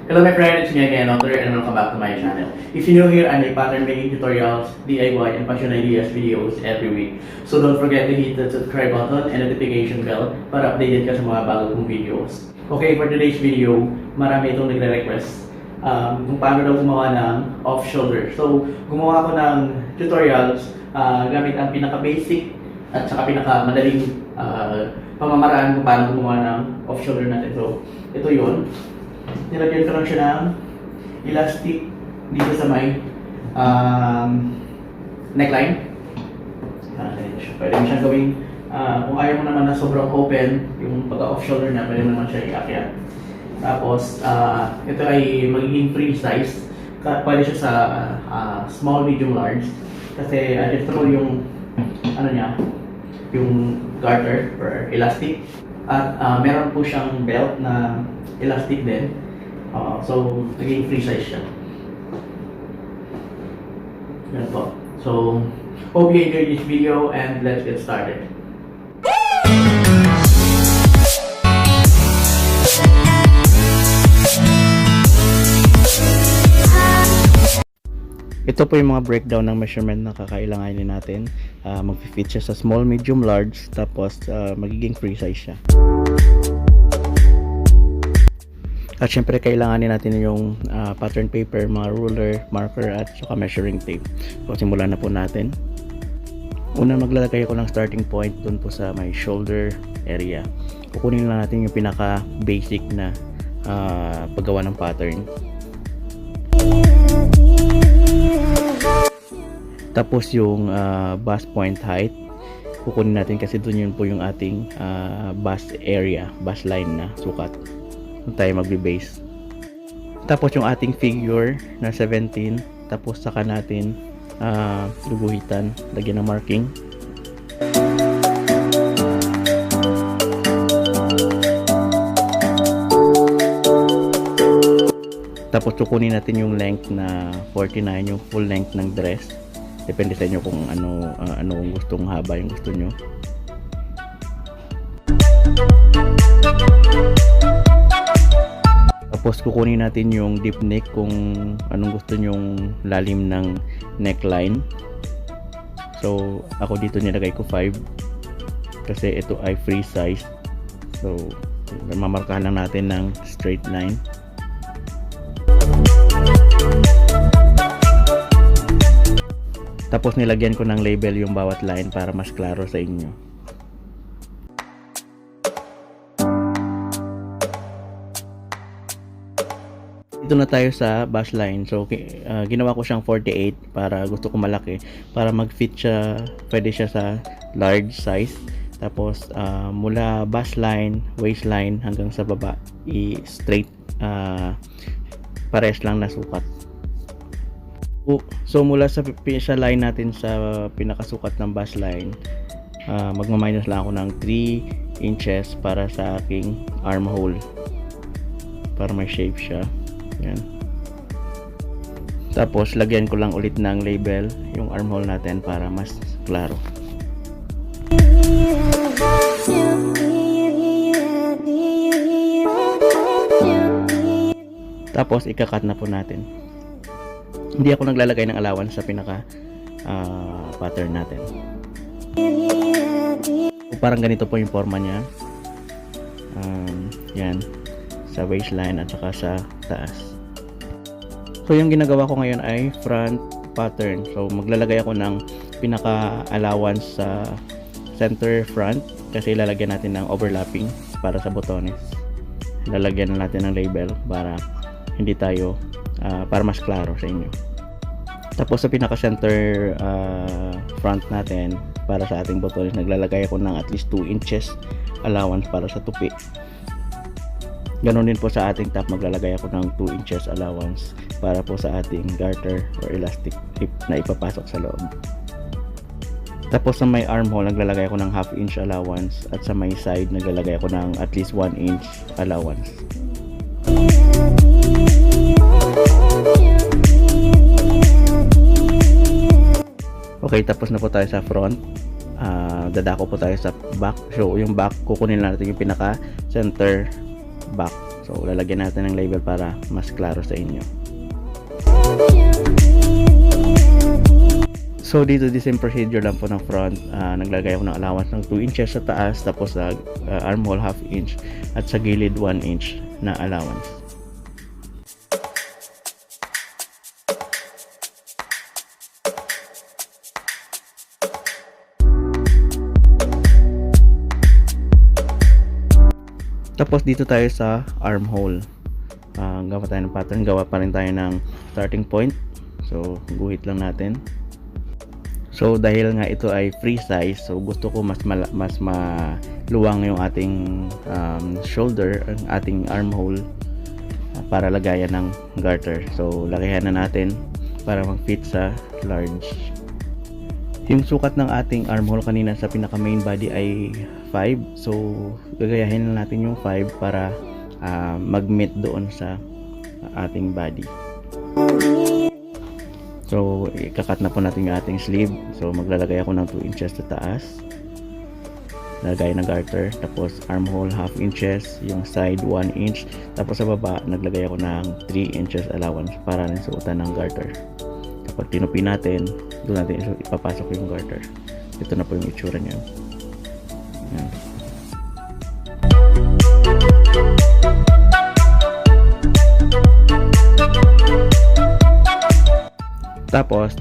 Hello my friend, it's me again, Otter, and welcome back to my channel. If you're new here, I make pattern making tutorials, DIY, and fashion ideas videos every week. So don't forget to hit the subscribe button and notification bell para updated ka sa mga bago kong videos. Okay, for today's video, marami itong nagre-request kung paano daw gumawa ng off-shoulder. So, gumawa ko ng tutorials gamit ang pinaka-basic at saka pinaka-madaling pamamaraan kung paano gumawa ng off-shoulder natin. So, ito yun. Nilagyan ko lang siya ng elastic dito sa may neckline. Pwede mo siyang gawing, kung ayaw mo naman na sobrang open, yung pagka-off shoulder na, pwede naman siya iakyat. Tapos, ito ay magiging free size. Pwede siya sa small, medium, large. Kasi adjustable yung, ano niya, yung garter or elastic. At meron po siyang belt na elastic din. So, naging free size siya. Yan po. So, hope you enjoyed this video and let's get started. Ito po yung mga breakdown ng measurement na kakailanganin natin. Mag-fit siya sa small, medium, large, tapos magiging free size siya. At syempre kailanganin natin yung pattern paper, mga ruler, marker, at saka measuring tape. So simulan na po natin. Una maglalagay ako ng starting point dun po sa my shoulder area. Kukunin lang natin yung pinaka basic na paggawa ng pattern. Tapos yung bust point height, kukunin natin kasi dun yun po yung ating bust area, bust line na sukat. Doon tayo magbe-base. Tapos yung ating figure na 17, tapos saka natin luguhitan, lagyan ng marking. Tapos kukunin natin yung length na 49, yung full length ng dress. Depende sa inyo kung ano gustong haba yung gusto nyo. Tapos kukunin natin yung deep neck kung anong gusto nyong lalim ng neckline. So ako dito nilagay ko 5 kasi ito ay free size. So mamarkahan lang natin ng straight line. Tapos nilagyan ko ng label yung bawat line para mas klaro sa inyo. Dito na tayo sa bust line. So ginawa ko siyang 48 para gusto ko malaki para mag-fit siya, pwede siya sa large size. Tapos mula bust line, waistline hanggang sa baba i-straight pares lang na sukat. So mula sa line natin sa pinakasukat ng bust line, magma-minus lang ako ng 3 inches para sa aking armhole para may shape siya. Yan. Tapos lagyan ko lang ulit ng label yung armhole natin para mas klaro. Tapos ika-cut na po natin. Hindi ako naglalagay ng allowance sa pinaka pattern natin. Parang ganito po yung forma niya. Yan, sa waistline at saka sa taas. So yung ginagawa ko ngayon ay front pattern. So maglalagay ako ng pinaka allowance sa center front kasi ilalagyan natin ng overlapping para sa botones. Lalagyan na natin ng label para hindi tayo para mas klaro sa inyo. Tapos sa pinaka center front natin para sa ating botones, naglalagay ako ng at least 2 inches allowance para sa tupi. Ganon din po sa ating top, maglalagay ako ng 2 inches allowance para po sa ating garter or elastic tip na ipapasok sa loob. Tapos sa may armhole, naglalagay ako ng half inch allowance at sa may side, naglalagay ako ng at least 1 inch allowance. Okay, tapos na po tayo sa front. dadako po tayo sa back. So yung back, kukunin natin yung pinaka center back. So lalagyan natin ng label para mas klaro sa inyo. So dito, the same procedure lang po ng front. Naglagay ako ng allowance ng 2 inches sa taas, tapos sa armhole half inch, at sa gilid 1 inch na allowance. Tapos dito tayo sa armhole. Gawa tayo ng pattern, gawa pa rin tayo ng starting point. So guhit lang natin. So dahil nga ito ay free size, so gusto ko mas maluwang yung ating shoulder, ang ating armhole, para lagayan ng garter. So lakihan na natin para mag-fit sa large. Yung sukat ng ating armhole kanina sa pinaka main body ay 5. So gagayahin na natin yung 5 para mag-meet doon sa ating body. So ikakat na po natin yung ating sleeve. So maglalagay ako ng 2 inches sa taas, lagay na garter, tapos armhole half inches, yung side 1 inch, tapos sa baba naglagay ako ng 3 inches allowance para rin suotan ng garter. Kapag tinupi natin, doon natin ipapasok yung garter. Ito na po yung itsura niya. Yan. Tapos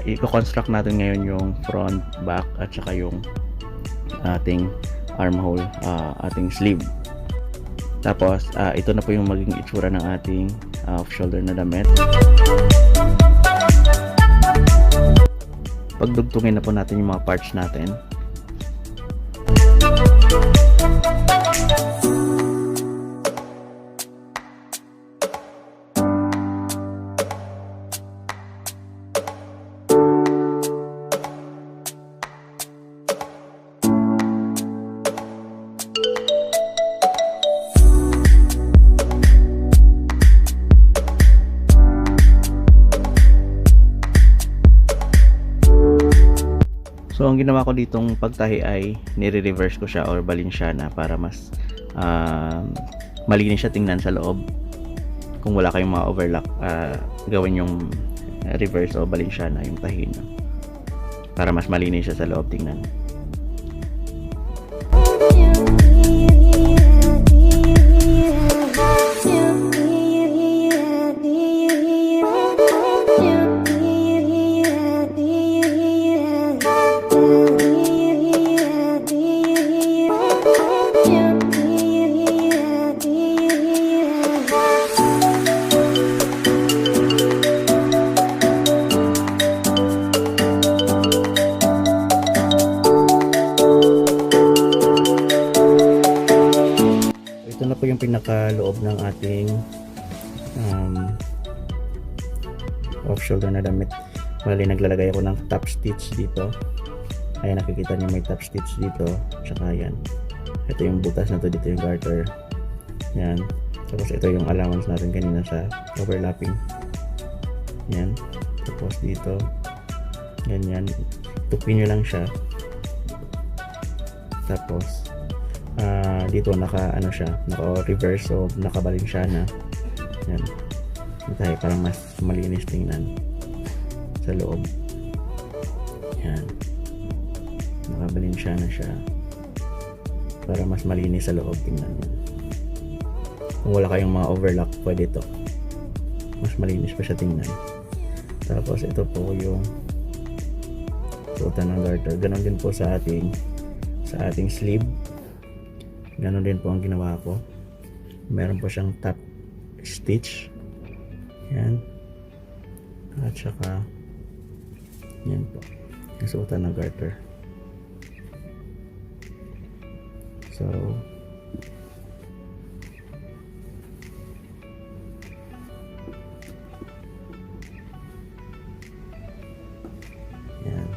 i-construct natin ngayon yung front, back, at saka yung ating armhole, ating sleeve. Tapos ito na po yung maging itsura ng ating off-shoulder na damit. Pagdugtungin na po natin yung mga parts natin. So ang ginawa ko ditong pagtahi ay nire-reverse ko siya or balinsyana para mas malinis siya tingnan sa loob. Kung wala kayong mga overlock, gawin yung reverse o balinsyana yung tahi nyo para mas malinis siya sa loob tingnan. Ito na po yung pinakaloob ng ating off-shoulder na damit. Bali, naglalagay ako ng top stitch dito. Ayan, nakikita niyo may top stitch dito. Tsaka yan. Ito yung butas na to, dito yung garter. Yan. Tapos ito yung allowance natin kanina sa overlapping. Yan. Tapos dito. Ganyan. Tupin nyo lang siya. Tapos dito naka reverse, so nakabalinsyana. Yan. Tayo para mas malinis tingnan sa loob. Yan. Nakabalinsyana siya para mas malinis sa loob tingnan. Yan. Kung wala kayong mga overlock, pwede ito. Mas malinis pa siya tingnan. Tapos ito po yung suotan ng garter. Ganon din po sa ating sleeve. Ganon din po ang ginawa ko. Meron po siyang top stitch. Yan. At saka yan po. Yung suotan ng garter. So yan.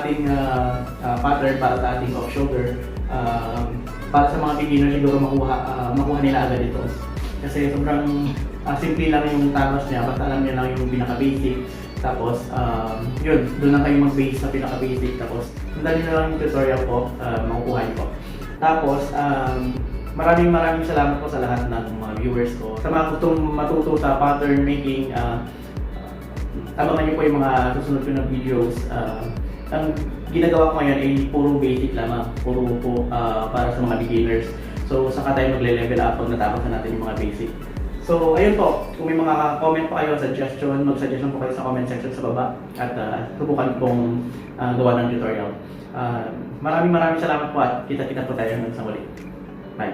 ating pattern para sa ating off shoulder. Para sa mga beginner siguro makuha nila agad ito. Kasi sobrang simple lang yung taros niya, basta alam niyo lang yung pinaka-basic. Tapos, yun, doon lang kayo mag-base sa pinaka-basic. Tapos, sundali na lang yung tutorial po, makukuha niyo po. Tapos, maraming salamat po sa lahat ng mga viewers ko. Sa mga gustong matuto sa pattern making, abangan niyo po yung mga susunod ko na videos. Ang ginagawa ko ngayon ay puro basic lamang, puro po para sa mga beginners. So, saka tayo magle-level up pag natapos na natin yung mga basic. So, ayun po, kung may mga comment pa kayo, suggestion, mag-suggestion po kayo sa comment section sa baba at subukan pong gawa ng tutorial. Maraming salamat po at kita-kita po tayo hanggang sa muli. Bye!